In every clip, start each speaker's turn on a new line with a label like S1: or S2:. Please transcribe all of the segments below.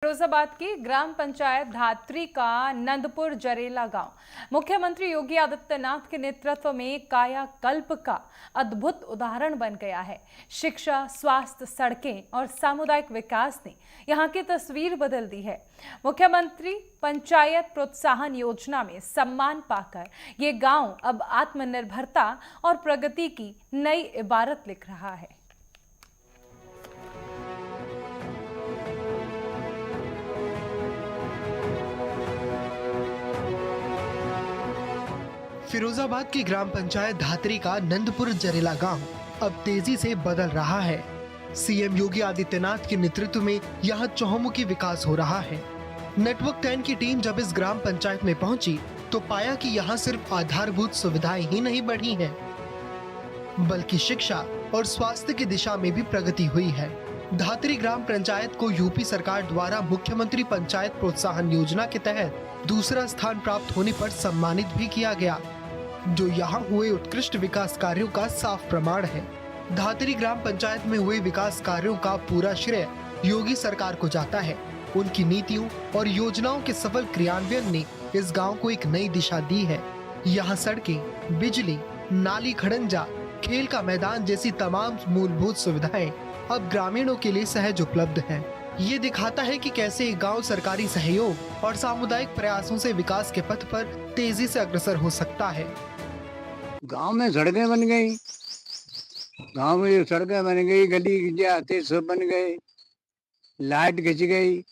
S1: फिरोजाबाद की ग्राम पंचायत धात्री का नंदपुर जरेला गांव मुख्यमंत्री योगी आदित्यनाथ के नेतृत्व में कायाकल्प का अद्भुत उदाहरण बन गया है। शिक्षा, स्वास्थ्य, सड़कें और सामुदायिक विकास ने यहां की तस्वीर बदल दी है। मुख्यमंत्री पंचायत प्रोत्साहन योजना में सम्मान पाकर ये गांव अब आत्मनिर्भरता और प्रगति की नई इबारत लिख रहा है।
S2: फिरोजाबाद की ग्राम पंचायत धात्री का नंदपुर जरेला गांव अब तेजी से बदल रहा है। सीएम योगी आदित्यनाथ के नेतृत्व में यहां चहुमुखी विकास हो रहा है। नेटवर्क 10 की टीम जब इस ग्राम पंचायत में पहुंची तो पाया कि यहां सिर्फ आधारभूत सुविधाएं ही नहीं बढ़ी हैं, बल्कि शिक्षा और स्वास्थ्य की दिशा में भी प्रगति हुई है। धात्री ग्राम पंचायत को यूपी सरकार द्वारा मुख्यमंत्री पंचायत प्रोत्साहन योजना के तहत दूसरा स्थान प्राप्त होने पर सम्मानित भी किया गया, जो यहाँ हुए उत्कृष्ट विकास कार्यों का साफ प्रमाण है। धात्री ग्राम पंचायत में हुए विकास कार्यों का पूरा श्रेय योगी सरकार को जाता है। उनकी नीतियों और योजनाओं के सफल क्रियान्वयन ने इस गांव को एक नई दिशा दी है। यहाँ सड़कें, बिजली, नाली खड़ंजा, खेल का मैदान जैसी तमाम मूलभूत सुविधाएं अब ग्रामीणों के लिए सहज उपलब्ध हैं। ये दिखाता है कि कैसे एक गांव सरकारी सहयोग और सामुदायिक प्रयासों से विकास के पथ पर तेजी से अग्रसर हो सकता है।
S3: गांव में सड़कें बन गई, गांव में सड़कें बन गई, गली आते सब बन गए, लाइट खिंच गई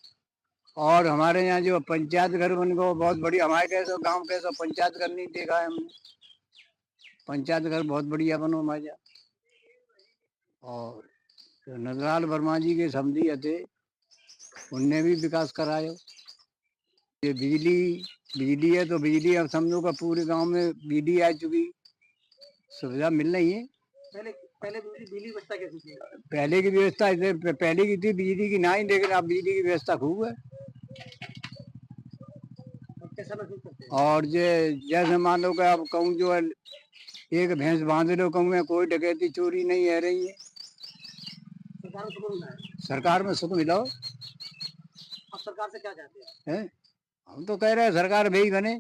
S3: और हमारे यहाँ जो पंचायत घर बन गए बहुत बढ़िया। हमारे कैसे गांव कैसा पंचायत घर नहीं देखा है हमने। पंचायत घर बहुत बढ़िया बनो हमारे यहाँ। और नंदलाल वर्मा जी के समधी थे, उनने भी विकास कराया। ये बिजली है तो बिजली अब समझो का पूरे गांव में बिजली आ चुकी, सुविधा मिल रही है। पहले बिजली व्यवस्था कैसी थी? पहले की व्यवस्था पहले की थी बिजली की नहीं, लेकिन अब बिजली की व्यवस्था खूब है। और जैसे मान लो कि अब कहूँ जो है एक भैंस बांध लो, कहूँ में कोई डकैती चोरी नहीं है रही है। सरकार में सुख मिला। अब सरकार से क्या चाहते हैं? हम तो कह रहे हैं सरकार भी बने।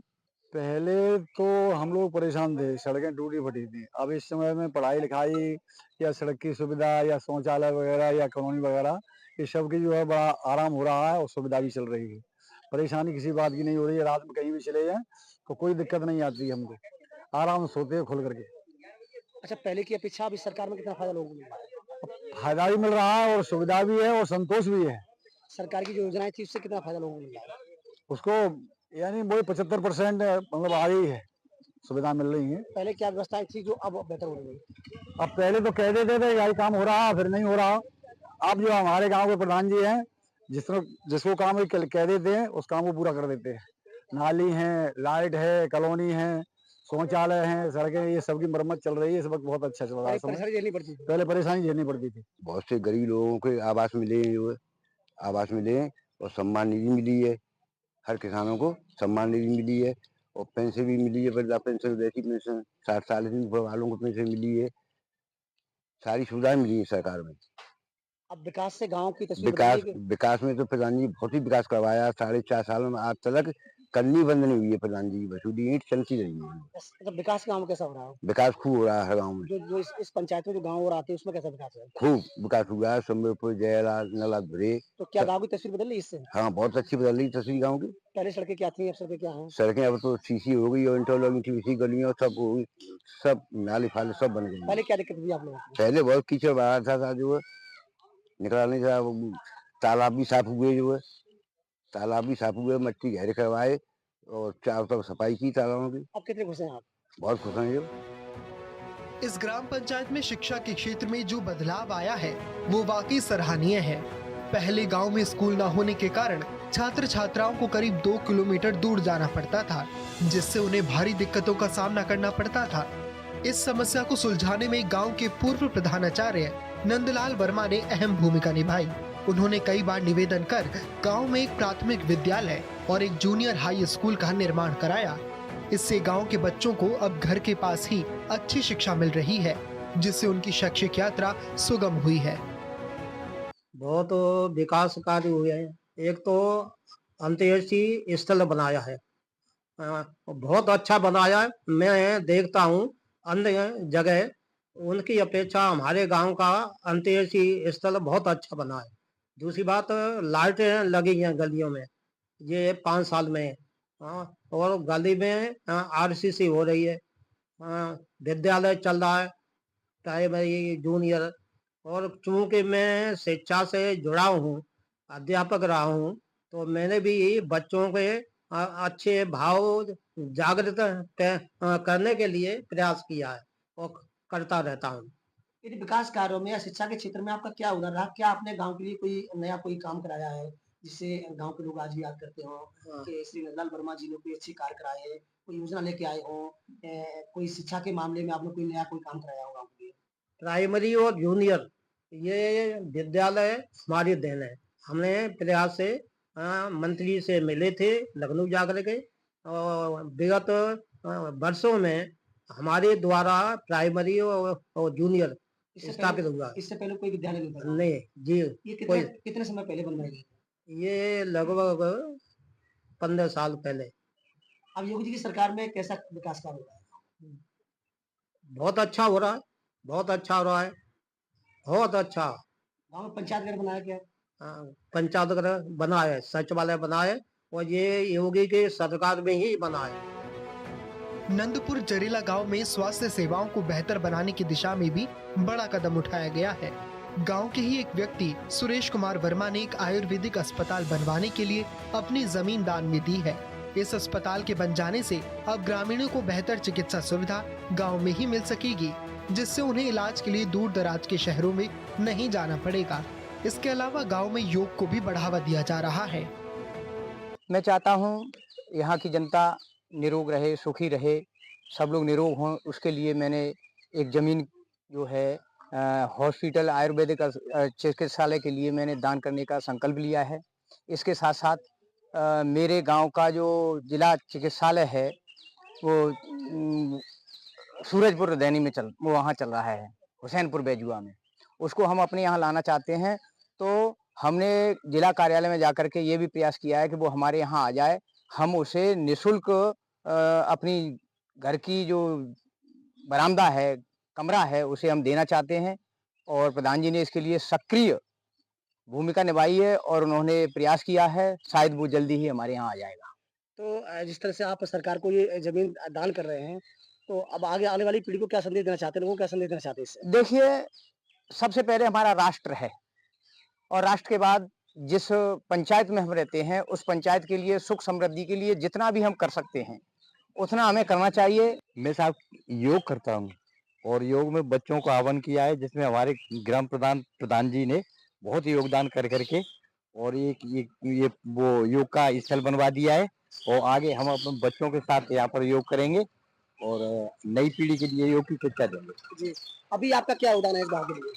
S4: पहले तो हम लोग परेशान थे, सड़कें टूटी फटी थी। अब इस समय में पढ़ाई लिखाई या सड़क की सुविधा या शौचालय वगैरह या कॉलोनी वगैरह इस सब की जो है बड़ा आराम हो रहा है और सुविधा भी चल रही है। परेशानी किसी बात की नहीं हो रही है। रात में कहीं भी चले जाएं तो कोई दिक्कत नहीं आती है हमको, आराम से सोते हैं खुल करके।
S5: अच्छा, पहले की अपेक्षा अभी सरकार में कितना फायदा लोगों को मिल रहा है?
S4: फायदा भी मिल रहा है और सुविधा भी है और संतोष भी है।
S5: सरकार की जो योजनाएं थी उससे कितना फायदा लोगों को मिल रहा है?
S4: उसको यानी वही 75% मतलब आ गई है, सुविधा मिल रही है।
S5: पहले क्या व्यवस्थाएं थी जो अब बेहतर हो रही है?
S4: अब पहले तो कह देते थे यही काम हो रहा है, फिर नहीं हो रहा। अब जो हमारे गांव के प्रधान जी हैं, जिसको काम कह देते हैं उस काम को पूरा कर देते हैं। नाली है, लाइट है, कॉलोनी है, शौचालय है, सड़कें, ये सब की मरम्मत चल रही है। इस वक्त बहुत अच्छा चल रहा है।
S5: परेशानी झेलनी पड़ती थी,
S4: पहले परेशानी झेलनी पड़ती थी।
S3: बहुत से गरीब लोगों के आवास मिले, जो आवास मिले और सम्मान निधि मिली है। हर किसानों को सम्मान निधि मिली है और पेंशन भी मिली है, वृद्धा पेंशन, वैसी पेंशन, 60 साल से ऊपर वालों को पेंशन मिली है। सारी सुविधाएं मिली है सरकार में।
S5: अब विकास से गांव की तस्वीर
S3: विकास में तो प्रधान जी बहुत ही विकास करवाया। 4.5 साल में आज तक कन्नी बंद नहीं हुई है। प्रधान जी की वसूली ईंट चलती रही है।
S5: मतलब विकास गांव में कैसा हो रहा है?
S3: विकास खूब हो रहा है गाँव में।
S5: जो इस पंचायत में जो गाँव और आते हैं उसमें कैसा विकास है?
S3: खूब विकास हुआ है। सम्बलपुर, जयलाल, नलाधुरे।
S5: तो क्या गाँव की तस्वीर बदल रही इससे?
S3: हाँ, बहुत अच्छी बदल रही तस्वीर गाँव की।
S5: पहले सड़कें क्या थी, अब सड़कें क्या है?
S3: सड़कें अब तो सीसी हो गई और इंटरलॉकिंग की इसी गलियों सब हो गई, सब नाली फाले सब बन गई।
S5: पहले क्या दिक्कत थी आप लोगों को?
S3: पहले बहुत कीचड़ बहा था, जो है निकला नहीं था। तालाब भी साफ हुए, जो है तालाब भी साफ हुए, मिट्टी गहरे करवाए और चारों तरफ सफाई की तालाबों की।
S5: अब कितने खुश हैं आप?
S3: बहुत खुश हैं। जो
S2: इस ग्राम पंचायत में शिक्षा के क्षेत्र में जो बदलाव आया है वो वाकई सराहनीय है। पहले गांव में स्कूल न होने के कारण छात्र छात्राओं को करीब 2 किलोमीटर दूर जाना पड़ता था, जिससे उन्हें भारी दिक्कतों का सामना करना पड़ता था। इस समस्या को सुलझाने में गांव के पूर्व प्रधानाचार्य नंदलाल वर्मा ने अहम भूमिका निभाई। उन्होंने कई बार निवेदन कर गांव में एक प्राथमिक विद्यालय और एक जूनियर हाई स्कूल का निर्माण कराया। इससे गांव के बच्चों को अब घर के पास ही अच्छी शिक्षा मिल रही है, जिससे उनकी शैक्षिक यात्रा सुगम हुई है।
S5: बहुत विकास कार्य हुए हैं
S6: एक तो अंत्येष्टि स्थल बनाया है, बहुत अच्छा बनाया है। मैं देखता हूँ अन्य जगह उनकी अपेक्षा हमारे गांव का अंत्येष्टि स्थल बहुत अच्छा बना है। दूसरी बात, लाइटें लगी हैं गलियों में, ये 5 साल में। हाँ, और गली में आरसीसी हो रही है। विद्यालय चल रहा है, प्राइमरी जूनियर। और चूंकि मैं शिक्षा से जुड़ा हूँ, अध्यापक रहा हूँ, तो मैंने भी बच्चों के अच्छे भाव जागृत करने के लिए प्रयास किया है और करता रहता हूँ।
S5: इन विकास कार्यों में या शिक्षा के क्षेत्र में आपका क्या योगदान रहा? क्या आपने गाँव के लिए कोई नया कोई काम कराया है, जिससे गाँव के लोग आज भी याद करते हों
S6: हाँ।
S5: कि श्री नंदलाल वर्मा जी ने कोई अच्छे कार्य कराए हैं, कोई योजना लेके आए हों, कोई शिक्षा के मामले में आपने कोई नया कोई काम कराया हो गाँव के लिए?
S6: प्राइमरी और जूनियर ये विद्यालय हमारी देन है। हमने प्रयास से मंत्री से मिले थे लखनऊ जाकर के, और विगत वर्षों में हमारे द्वारा प्राइमरी और जूनियर स्थापित हुआ।
S5: इससे पहले कोई विद्यालय नहीं था गाँव में?
S6: नहीं जी,
S5: ये
S6: कोई
S5: कितने समय पहले बनवाए गए थे?
S6: ये लगभग 15 साल पहले।
S5: अब योगी जी की सरकार में कैसा विकास कार्य हो रहा है?
S6: बहुत अच्छा हो रहा है, बहुत अच्छा हो रहा है, बहुत अच्छा।
S5: गाँव में पंचायत घर बनाया गया है।
S6: पंचायत घर बना है, सचिवालय बना है, और ये योगी के सरकार में ही बना है।
S2: नंदपुर जरेला गांव में स्वास्थ्य सेवाओं को बेहतर बनाने की दिशा में भी बड़ा कदम उठाया गया है। गांव के ही एक व्यक्ति सुरेश कुमार वर्मा ने एक आयुर्वेदिक अस्पताल बनवाने के लिए अपनी जमीन दान में दी है। इस अस्पताल के बन जाने से अब ग्रामीणों को बेहतर चिकित्सा सुविधा गांव में ही मिल सकेगी, जिससे उन्हें इलाज के लिए दूर दराज के शहरों में नहीं जाना पड़ेगा। इसके अलावा गांव में योग को भी बढ़ावा दिया जा रहा है।
S3: मैं चाहता हूँ यहाँ की जनता निरोग रहे, सुखी रहे, सब लोग निरोग हों। उसके लिए मैंने एक ज़मीन जो है हॉस्पिटल आयुर्वेदिक चिकित्सालय के लिए मैंने दान करने का संकल्प लिया है। इसके साथ साथ मेरे गांव का जो जिला चिकित्सालय है वो सूरजपुर रदैनी में वो वहाँ चल रहा है, हुसैनपुर बैजुआ में। उसको हम अपने यहाँ लाना चाहते हैं, तो हमने जिला कार्यालय में जाकर के ये भी प्रयास किया है कि वो हमारे यहाँ आ जाए। हम उसे निःशुल्क अपनी घर की जो बरामदा है, कमरा है, उसे हम देना चाहते हैं, और प्रधान जी ने इसके लिए सक्रिय भूमिका निभाई है और उन्होंने प्रयास किया है। शायद वो जल्दी ही हमारे यहाँ आ जाएगा।
S5: तो जिस तरह से आप सरकार को ये ज़मीन दान कर रहे हैं, तो अब आगे आने वाली पीढ़ी को क्या संदेश देना चाहते हैं? लोगों को क्या संदेश देना चाहते हैं इससे?
S3: देखिए, सबसे पहले हमारा राष्ट्र है, और राष्ट्र के बाद जिस पंचायत में हम रहते हैं, उस पंचायत के लिए सुख समृद्धि के लिए जितना भी हम कर सकते हैं, उतना हमें करना चाहिए।
S7: मैं साहब योग करता हूँ, और योग में बच्चों को आह्वान किया है, जिसमें हमारे ग्राम प्रधान जी ने बहुत योगदान कर करके और ये वो योग का स्थल बनवा दिया है, और आगे हम अपने बच्चों के साथ यहाँ पर योग करेंगे और नई पीढ़ी के लिए योग की शिक्षा देंगे।
S5: जी, अभी आपका क्या योगदान है इस गाँव के लिए?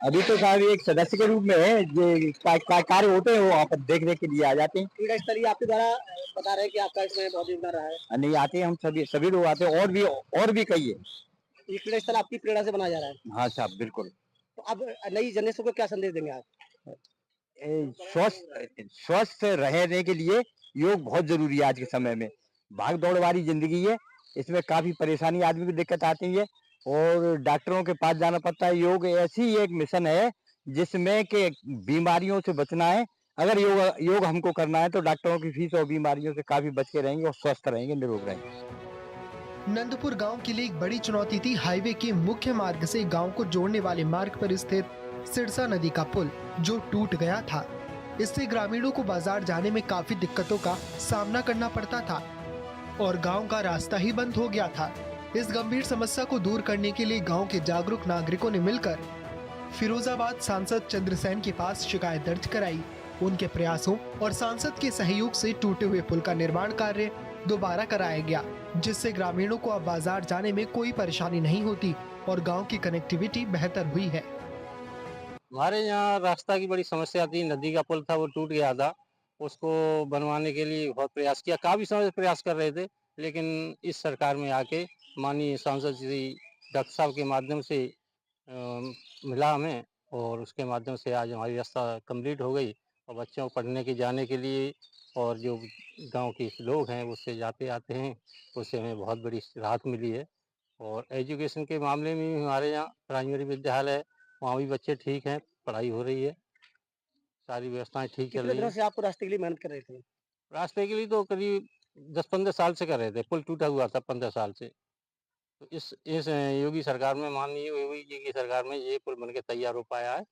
S7: अभी तो साहब एक सदस्य के रूप में है, ये कार्य होते हैं वो वहाँ पर देखने के लिए आ जाते हैं।
S5: क्रीड़ा स्थलीय आपके द्वारा बता रहे हैं कि आपका इसमें बहुत योगदान रहा है।
S7: नहीं आते हैं, हम सभी लोग आते हैं, और भी कई है।
S5: ये क्रीड़ा स्थल आपकी प्रेरणा से बनाया जा रहा है।
S7: हाँ साहब, बिल्कुल।
S5: तो अब नई जनरेशन को क्या संदेश देंगे आप?
S7: स्वस्थ रहने के लिए योग बहुत जरूरी है। आज के समय में भाग दौड़ वाली जिंदगी है, इसमें काफी परेशानी, आदमी को दिक्कत आती है और डॉक्टरों के पास जाना पड़ता है। योग ऐसी एक मिशन है जिसमें कि बीमारियों से बचना है। अगर योग हमको करना है तो डॉक्टरों की फीस और बीमारियों से काफी बच के रहेंगे और स्वस्थ रहेंगे, निरोग रहेंगे।
S2: नंदपुर गांव के लिए एक बड़ी चुनौती थी हाईवे के मुख्य मार्ग से गांव को जोड़ने वाले मार्ग पर स्थित सिरसा नदी का पुल, जो टूट गया था। इससे ग्रामीणों को बाजार जाने में काफी दिक्कतों का सामना करना पड़ता था और गांव का रास्ता ही बंद हो गया था। इस गंभीर समस्या को दूर करने के लिए गांव के जागरूक नागरिकों ने मिलकर फिरोजाबाद सांसद चंद्रसेन के पास शिकायत दर्ज कराई। उनके प्रयासों और सांसद के सहयोग से टूटे हुए पुल का निर्माण कार्य दोबारा कराया गया, जिससे ग्रामीणों को अब बाजार जाने में कोई परेशानी नहीं होती और गांव की कनेक्टिविटी बेहतर हुई है।
S8: हमारे यहाँ रास्ता की बड़ी समस्या थी, नदी का पुल था वो टूट गया था। उसको बनवाने के लिए बहुत प्रयास किया, काफी समय से प्रयास कर रहे थे, लेकिन इस सरकार में आके माननीय सांसद श्री डॉक्टर साहब के माध्यम से मिला हमें, और उसके माध्यम से आज हमारी रास्ता कंप्लीट हो गई और बच्चों को पढ़ने के जाने के लिए और जो गांव के लोग हैं उससे जाते आते हैं, उससे हमें बहुत बड़ी राहत मिली है। और एजुकेशन के मामले में भी हमारे यहाँ प्राइमरी विद्यालय है, वहाँ भी बच्चे ठीक हैं, पढ़ाई हो रही है, सारी व्यवस्थाएं ठीक चल
S5: कितने
S8: रही
S5: दिनों
S8: है।
S5: से आपको रास्ते के लिए मेहनत कर रहे थे?
S8: रास्ते के लिए तो करीब 10-15 साल से कर रहे थे, पुल टूटा हुआ था 15 साल से। तो इस योगी सरकार में, माननीय योगी जी की सरकार में ये पुल बन के तैयार हो पाया है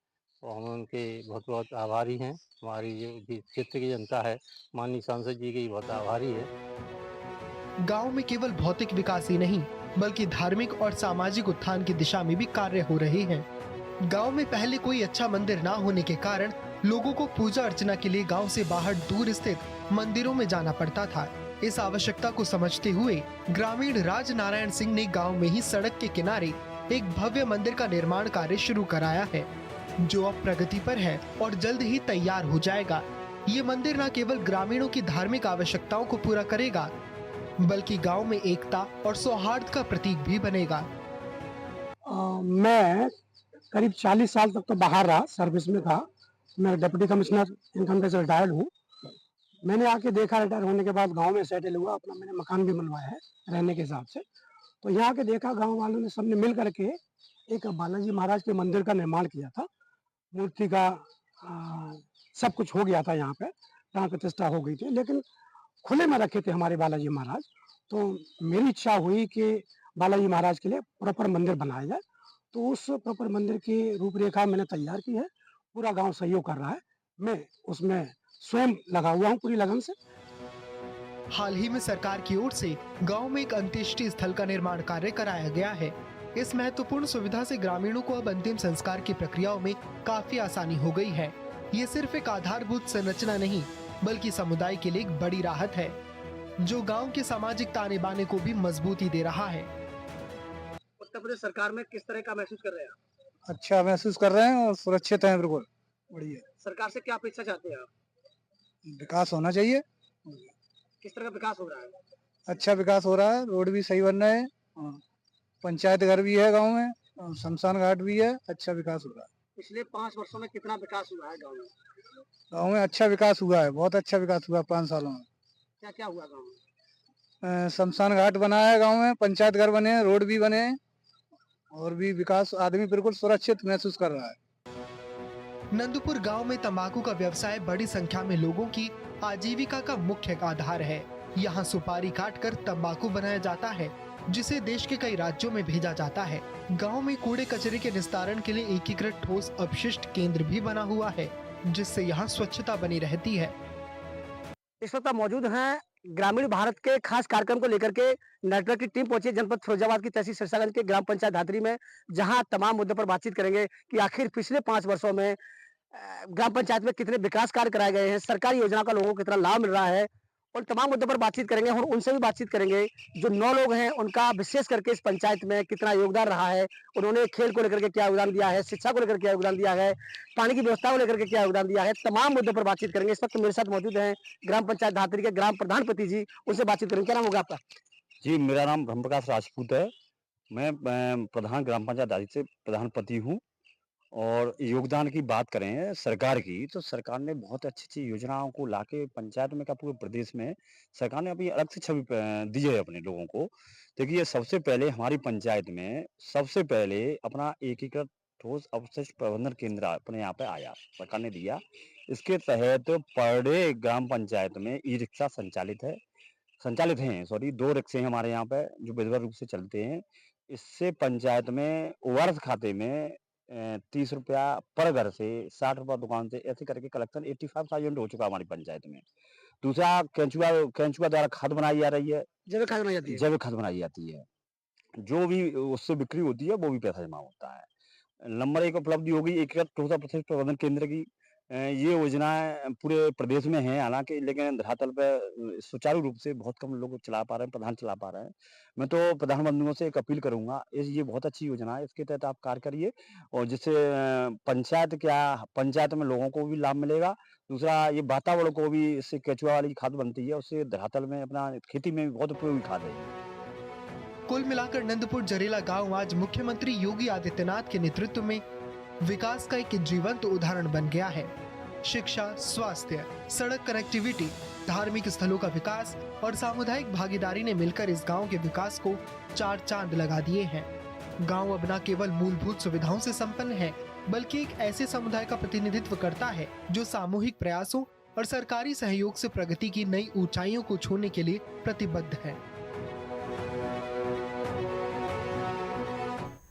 S8: और हम उनके बहुत-बहुत आभारी हैं। हमारी जो भी क्षेत्र की जनता है, माननीय सांसद जी की बहुत आभारी है।
S2: गांव में केवल भौतिक विकास ही नहीं बल्कि धार्मिक और सामाजिक उत्थान की दिशा में भी कार्य हो रहे हैं। गांव में पहले कोई अच्छा मंदिर ना होने के कारण लोगों को पूजा अर्चना के लिए गांव से बाहर दूर स्थित मंदिरों में जाना पड़ता था। इस आवश्यकता को समझते हुए ग्रामीण राज नारायण सिंह ने गांव में ही सड़क के किनारे एक भव्य मंदिर का निर्माण कार्य शुरू कराया है, जो अब प्रगति पर है और जल्द ही तैयार हो जाएगा। ये मंदिर न केवल ग्रामीणों की धार्मिक आवश्यकताओं को पूरा करेगा बल्कि गांव में एकता और सौहार्द का प्रतीक भी बनेगा।
S9: मैं करीब 40 साल तक तो बाहर रहा, सर्विस में था। मैं deputy commissioner income tax retired हूँ। मैंने आके देखा, रिटायर होने के बाद गांव में सेटल हुआ, अपना मैंने मकान भी बनवाया है रहने के हिसाब से। तो यहाँ आके देखा, गांव वालों ने सबने मिल करके एक बालाजी महाराज के मंदिर का निर्माण किया था। मूर्ति का सब कुछ हो गया था, यहाँ पे प्राण प्रतिष्ठा हो गई थी, लेकिन खुले में रखे थे हमारे बालाजी महाराज। तो मेरी इच्छा हुई कि बालाजी महाराज के लिए प्रॉपर मंदिर बनाया जाए। तो उस प्रॉपर मंदिर की रूपरेखा मैंने तैयार की है, पूरा गांव सहयोग कर रहा है, मैं उसमें स्वयं लगा हुआ हूँ पूरी लगन से।
S2: हाल ही में सरकार की ओर से गांव में एक अंत्येष्टि स्थल का निर्माण कार्य कराया गया है। इस महत्वपूर्ण सुविधा से ग्रामीणों को अब अंतिम संस्कार की प्रक्रियाओं में काफी आसानी हो गई है। ये सिर्फ एक आधारभूत संरचना नहीं बल्कि समुदाय के लिए एक बड़ी राहत है, जो गांव के सामाजिक ताने बाने को भी मजबूती दे रहा है।
S5: उत्तर प्रदेश सरकार में किस तरह का महसूस कर रहे हैं आप?
S4: अच्छा महसूस कर रहे हैं और सुरक्षित हैं, बिल्कुल बढ़िया।
S5: सरकार से क्या अपेक्षा चाहते हैं आप?
S4: विकास होना चाहिए,
S5: किस तरह का विकास हो रहा है?
S4: अच्छा विकास हो रहा है, रोड भी सही बन रहे हैं, पंचायत घर भी है गांव में, शमशान घाट भी है, अच्छा विकास हो रहा है।
S5: पिछले 5 वर्षों में कितना विकास हुआ है गाँव में?
S4: गाँव में अच्छा विकास हुआ है, बहुत अच्छा विकास हुआ 5 सालों में।
S5: क्या क्या हुआ गाँव में?
S4: शमशान घाट बना है गांव में, पंचायत घर बने हैं, रोड भी बने हैं और भी विकास, आदमी बिल्कुल सुरक्षित महसूस कर रहा है।
S2: नंदपुर गांव में तंबाकू का व्यवसाय बड़ी संख्या में लोगों की आजीविका का मुख्य आधार है। यहाँ सुपारी काटकर तंबाकू बनाया जाता है, जिसे देश के कई राज्यों में भेजा जाता है। गांव में कूड़े कचरे के निस्तारण के लिए एकीकृत ठोस अपशिष्ट केंद्र भी बना हुआ है, जिससे यहाँ स्वच्छता बनी रहती है।
S5: इस वक्त आप मौजूद हैं ग्रामीण भारत के खास कार्यक्रम को लेकर के नेटवर्क की टीम पहुंची जनपद फिरोजाबाद की तहसील सिरसागंज के ग्राम पंचायत धातरी में, जहां तमाम मुद्दों पर बातचीत करेंगे कि आखिर पिछले 5 वर्षों में ग्राम पंचायत में कितने विकास कार्य कराए गए हैं, सरकारी योजना का लोगों को कितना लाभ मिल रहा है, और तमाम मुद्दों पर बातचीत करेंगे। और उनसे भी बातचीत करेंगे जो 9 लोग हैं, उनका विशेष करके इस पंचायत में कितना योगदान रहा है, उन्होंने खेल को लेकर के क्या योगदान दिया है, शिक्षा को लेकर क्या योगदान दिया है, पानी की व्यवस्था को लेकर के क्या योगदान दिया है, तमाम मुद्दों पर बातचीत करेंगे। इस वक्त मेरे साथ मौजूद हैं ग्राम पंचायत धातरी के ग्राम प्रधानपति जी, उनसे बातचीत करेंगे। क्या नाम होगा आपका?
S7: जी, मेरा नाम ब्रह्मप्रकाश राजपूत है। मैं प्रधान ग्राम पंचायत धातरी से प्रधानपति हूँ। और योगदान की बात करें सरकार की, तो सरकार ने बहुत अच्छी योजनाओं को लाके पंचायत में, का पूरे प्रदेश में सरकार ने अपनी अलग से छवि दी है अपने लोगों को। देखिए, सबसे पहले हमारी पंचायत में सबसे पहले अपना एकीकृत ठोस अपशिष्ट प्रबंधन केंद्र अपने यहाँ पे आया, सरकार ने दिया। इसके तहत पर डे ग्राम पंचायत में ई रिक्शा संचालित हैं, 2 रिक्शे हैं हमारे यहाँ पे जो विधिवत रूप से चलते हैं। इससे पंचायत में ओआरएस खाते में 30 रुपया पर घर से, 60 रुपया दुकान से, ऐसे करके कलेक्शन 85,000 हो चुका हमारी पंचायत में। दूसरा, केंचुआ द्वारा खाद बनाई जा रही है,
S5: जैविक खाद बनाई जाती है।
S7: जैविक खाद बनाई जाती है, जो भी उससे बिक्री होती है वो भी पैसा जमा होता है। नंबर 1 उपलब्धि होगी एकीकृत ठोस अपशिष्ट प्रबंधन केंद्र की। ये योजनाएं पूरे प्रदेश में हैं हालांकि, लेकिन धरातल पे सुचारू रूप से बहुत कम लोग चला पा रहे हैं, प्रधान चला पा रहे हैं। मैं तो प्रधानमंत्रियों से एक अपील करूंगा, ये बहुत अच्छी योजना है, इसके तहत आप कार्य करिए और जिससे पंचायत में लोगों को भी लाभ मिलेगा। दूसरा, ये वातावरण को भी, इससे केचुआ वाली खाद बनती है, उससे धरातल में अपना खेती में भी बहुत उपयोगी खाद है।
S2: कुल मिलाकर नंदपुर जरेला गांव आज मुख्यमंत्री योगी आदित्यनाथ के नेतृत्व में विकास का एक जीवंत उदाहरण बन गया है। शिक्षा, स्वास्थ्य, सड़क कनेक्टिविटी, धार्मिक स्थलों का विकास और सामुदायिक भागीदारी ने मिलकर इस गांव के विकास को 4 चांद लगा दिए हैं। गांव अब न केवल मूलभूत सुविधाओं से संपन्न है, बल्कि एक ऐसे समुदाय का प्रतिनिधित्व करता है जो सामूहिक प्रयासों और सरकारी सहयोग से प्रगति की नई ऊंचाइयों को छूने के लिए प्रतिबद्ध है।